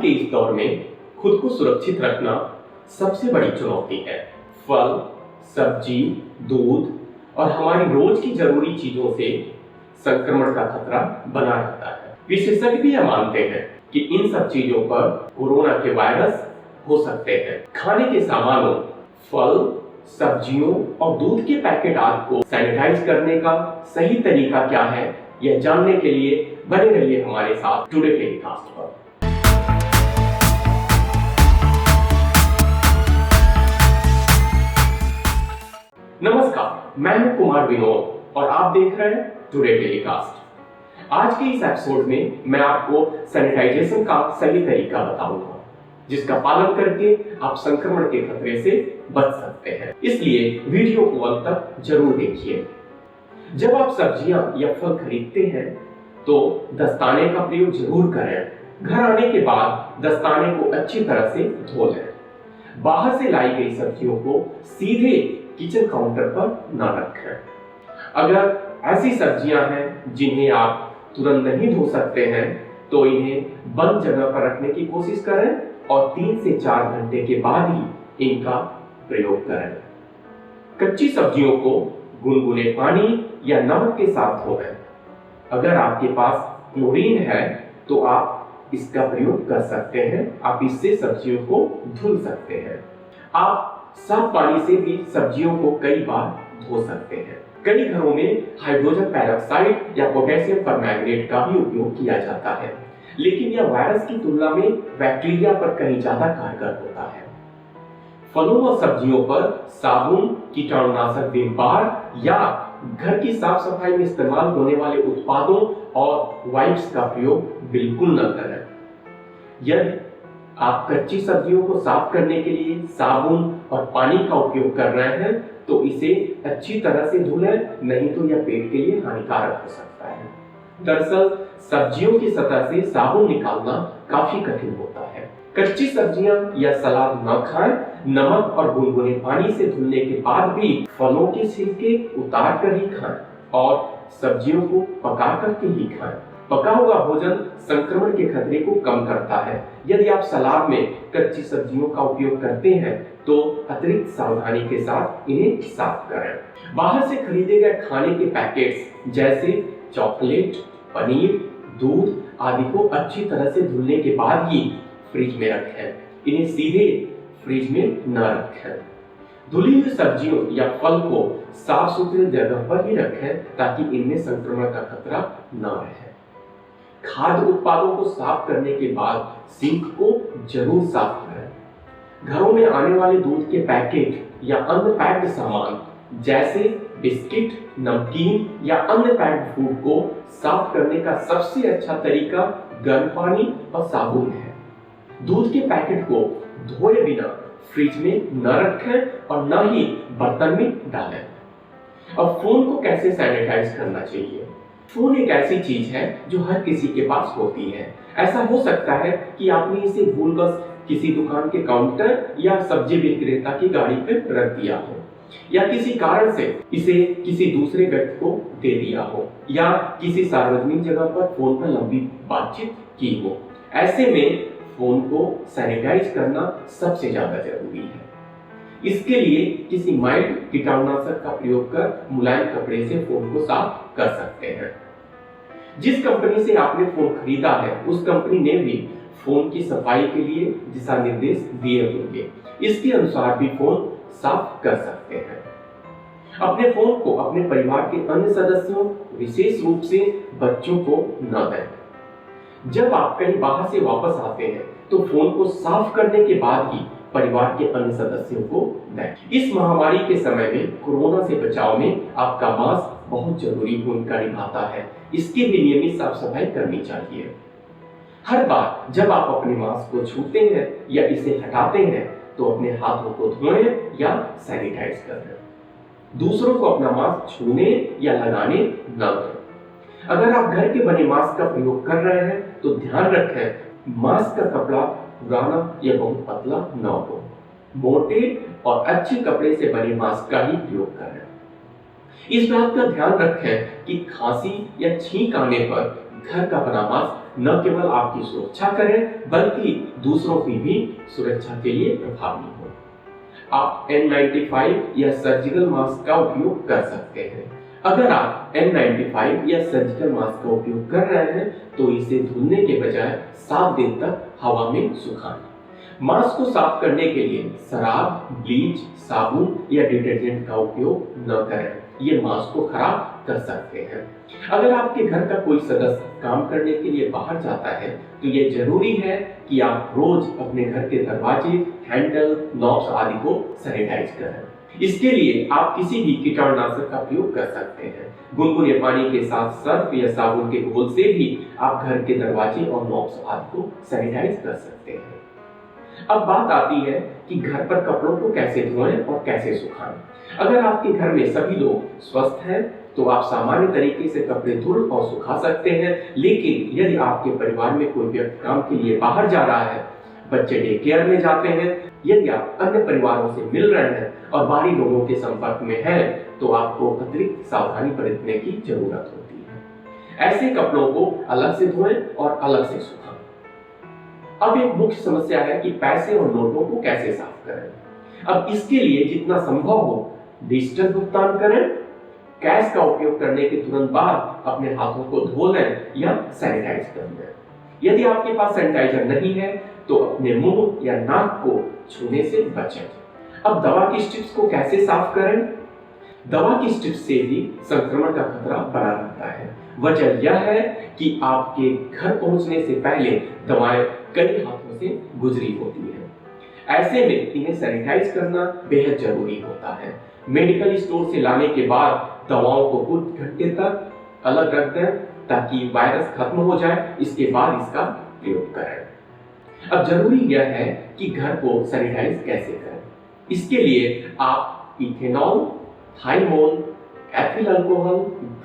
के इस दौर में खुद को सुरक्षित रखना सबसे बड़ी चुनौती है। फल, सब्जी, दूध और हमारी रोज की जरूरी चीजों से संक्रमण का खतरा बना रहता है। विशेषज्ञ भी यह मानते हैं कि इन सब चीजों पर कोरोना के वायरस हो सकते हैं। खाने के सामानों, फल, सब्जियों और दूध के पैकेट आदि को सैनिटाइज करने का सही तरीका क्या है, यह जानने के लिए बने रहिए हमारे साथ टुडे टेलीकास्ट पर। नमस्कार, मैं हूं कुमार विनोद और आप देख रहे हैं टुडे टेलीकास्ट। आज के इस एपिसोड में मैं आपको सैनिटाइजेशन का सही तरीका बताऊंगा, जिसका पालन करके आप संक्रमण के खतरे से बच सकते हैं। इसलिए वीडियो को अंत तक जरूर देखिए। जब आप सब्जियां या फल खरीदते हैं तो दस्ताने का प्रयोग जरूर करें। घर आने के बाद दस्ताने को अच्छी तरह से धो लें। बाहर से लाई गई सब्जियों को सीधे किचन काउंटर पर न रखें। अगर ऐसी सब्जियां हैं जिन्हें आप तुरंत नहीं धो सकते हैं तो इन्हें बंद जगह पर रखने की कोशिश करें और 3 से 4 घंटे के बाद ही इनका प्रयोग करें। कच्ची सब्जियों को गुनगुने पानी या नमक के साथ धोएं। अगर आपके पास क्लोरीन है तो आप इसका प्रयोग कर सकते हैं। आप इससे सब्जियों को धुल सकते हैं। आप साफ पानी से भी सब्जियों को कई बार धो सकते हैं। कई घरों में हाइड्रोजन पेरोक्साइड या पोटेशियम परमैंगनेट का भी उपयोग किया जाता है, लेकिन यह वायरस की तुलना में बैक्टीरिया पर कहीं ज्यादा कारगर होता है। फलों और सब्जियों पर साबुन, कीटाणुनाशक विम बार या घर की साफ सफाई में इस्तेमाल होने वाले उत्पादों और वाइप्स का प्रयोग बिल्कुल न करें। यदि आप कच्ची सब्जियों को साफ करने के लिए साबुन और पानी का उपयोग कर रहे हैं तो इसे अच्छी तरह से धुलें, नहीं तो यह पेट के लिए हानिकारक हो सकता है। दरअसल सब्जियों की सतह से साबुन निकालना काफी कठिन होता है। कच्ची सब्जियां या सलाद न खाएं। नमक और गुनगुने पानी से धुलने के बाद भी फलों के छिलके उतार कर ही खाएं और सब्जियों को पका करके ही खाएं। पका हुआ भोजन संक्रमण के खतरे को कम करता है। यदि आप सलाद में कच्ची सब्जियों का उपयोग करते हैं तो अतिरिक्त सावधानी के साथ इन्हें साफ करें। बाहर से खरीदे गए खाने के पैकेट्स जैसे चॉकलेट, पनीर, दूध आदि को अच्छी तरह से धुलने के बाद ही फ्रिज में रखें। इन्हें सीधे फ्रिज में न रखें। धुली हुई सब्जियों या फल को साफ सुथरी जगह पर ही रखें ताकि इनमें संक्रमण का खतरा न रहे। खाद्य उत्पादों को साफ करने के बाद सिंक को जरूर साफ करें। घरों में आने वाले दूध के पैकेट या अन्य पैक्ड सामान जैसे बिस्किट, नमकीन या अन्य पैक्ड फूड को साफ करने का सबसे अच्छा तरीका गर्म पानी और साबुन है। दूध के पैकेट को धोए बिना फ्रिज में न रखें और न ही बर्तन में डालें। अब फोन को कैसे सैनिटाइज करना चाहिए? फोन एक ऐसी चीज है जो हर किसी के पास होती है। ऐसा हो सकता है कि आपने इसे भूलवश किसी दुकान के काउंटर या सब्जी विक्रेता की गाड़ी पर रख दिया हो, या किसी कारण से इसे किसी दूसरे व्यक्ति को दे दिया हो, या किसी सार्वजनिक जगह पर फोन पर लंबी बातचीत की हो। ऐसे में फोन को सैनिटाइज करना सबसे ज्यादा जरूरी है। इसके लिए किसी माइल्ड कीटाणुनाशक का प्रयोग कर मुलायम कपड़े से फोन को साफ कर सकते हैं। जिस कंपनी से आपने फोन खरीदा है उस कंपनी ने भी फोन की सफाई के लिए दिशा निर्देश दिए होंगे। इसके अनुसार भी फोन साफ कर सकते हैं। अपने फोन को अपने परिवार के अन्य सदस्यों, विशेष रूप से बच्चों को न दें। जब आप कहीं बाहर से वापस आते हैं तो फोन को साफ करने के बाद ही परिवार के अन्य सदस्यों को दें। इस महामारी के समय में कोरोना से बचाव में आपका मास्क बहुत जरूरी भूमिका निभाता है। इसकी भी नियमित साफ सफाई करनी चाहिए। हर बार जब आप अपने मास्क को छूते हैं या इसे हटाते हैं तो अपने हाथों को धोएं या सैनिटाइज करें। दूसरों को अपना मास्क छूने या लगाने न दें। अगर आप घर के बने मास्क का प्रयोग कर रहे हैं तो ध्यान रखें मास्क का कपड़ा पुराना या बहुत पतला न हो। मोटे और अच्छे कपड़े से बने मास्क का ही प्रयोग करें। इस बात का ध्यान रखें कि खांसी या छींक आने पर घर का बना मास्क न केवल आपकी सुरक्षा करे बल्कि दूसरों की भी सुरक्षा के लिए प्रभावी हो। आप N95 या सर्जिकल मास्क का उपयोग कर सकते हैं। अगर आप N95 या सर्जिकल मास्क का उपयोग कर रहे हैं तो इसे धुलने के बजाय 7 दिन तक हवा में सुखाएं। मास्क को साफ करने के लिए शराब, ब्लीच, साबुन या डिटर्जेंट का उपयोग न करें, ये मास्क को खराब कर सकते हैं। अगर आपके घर का कोई सदस्य काम करने के लिए बाहर जाता है तो ये जरूरी है कि आप रोज अपने घर के दरवाजे, हैंडल, नॉब्स आदि को सैनिटाइज करें। इसके लिए आप किसी भी कीटाणुनाशक का उपयोग कर सकते हैं। गुनगुने पानी के साथ सर्फ या साबुन के घोल से भी आप घर के दरवाजे और नॉब्स आदि को सैनिटाइज कर सकते हैं। अब बात आती है कि घर पर कपड़ों को कैसे धोएं और कैसे सुखाएं। अगर आपके घर में सभी लोग स्वस्थ हैं तो आप सामान्य तरीके से कपड़े धुल और सुखा सकते हैं, लेकिन यदि आपके परिवार में कोई व्यक्ति काम के लिए बाहर जा रहा है, बच्चे डे केयर में जाते हैं, यदि आप अन्य परिवारों से मिल रहे हैं और बाहरी लोगों के संपर्क में हैं, तो आपको अतिरिक्त सावधानी बरतने की जरूरत होती है। ऐसे कपड़ों को अलग से धोएं और अलग से सुखाएं। अब एक मुख्य समस्या है कि पैसे और नोटों को कैसे साफ करें। अब इसके लिए जितना संभव हो डिजिटल भुगतान करें। कैश का उपयोग करने के तुरंत बाद अपने हाथों को धो लें या सैनिटाइज कर लें। यदि आपके पास सैनिटाइजर नहीं है तो अपने मुंह या नाक को छूने से बचें। अब दवा की स्ट्रिप्स को कैसे साफ करें। दवा की स्ट्रिप्स से भी संक्रमण का खतरा बना रहता है। वजह यह है कि आपके घर पहुंचने से पहले दवाएं कई हाथों से गुजरी होती है। ऐसे में इन्हें सैनिटाइज करना बेहद जरूरी होता है। मेडिकल स्टोर से लाने के बाद दवाओं को कुछ घंटे तक अलग रख दें ताकि वायरस खत्म हो जाए, इसके बाद इसका प्रयोग करें। अब जरूरी यह है कि घर को सैनिटाइज कैसे करें। इसके लिए आप ethanol, thymol, ethyl alcohol,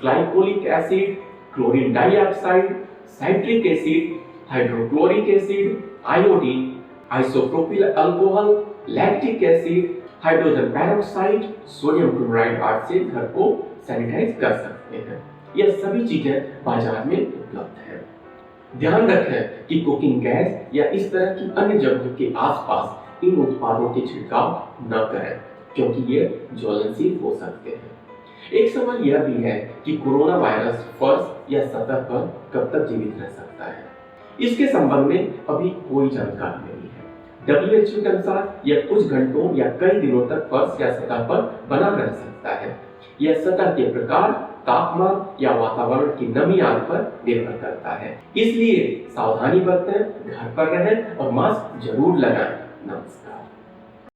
glycolic acid, chlorine dioxide, citric acid, hydrochloric acid, iodine, isopropyl alcohol, lactic acid, hydrogen peroxide, sodium chloride आदि से घर को सैनिटाइज कर सकते हैं। यह सभी चीजें बाजार में उपलब्ध हैं। ध्यान रखें कि कुकिंग गैस या इस तरह की अन्य जगहों के आसपास इन उत्पादों के छिड़काव न करें क्योंकि ये ज्वलनशील हो सकते हैं। एक सवाल यह भी है कि कोरोना वायरस फर्श या सतह पर कब तक जीवित रह सकता है। इसके संबंध में अभी कोई जानकारी नहीं है। WHO के अनुसार यह कुछ घंटों या कई दिनों तक फर्श या सतह पर बना रह सकता है। यह सतह के प्रकार, तापमान या वातावरण की नमी आदि पर निर्भर करता है। इसलिए सावधानी बरतें, घर पर रहें और मास्क जरूर लगाएं। नमस्कार।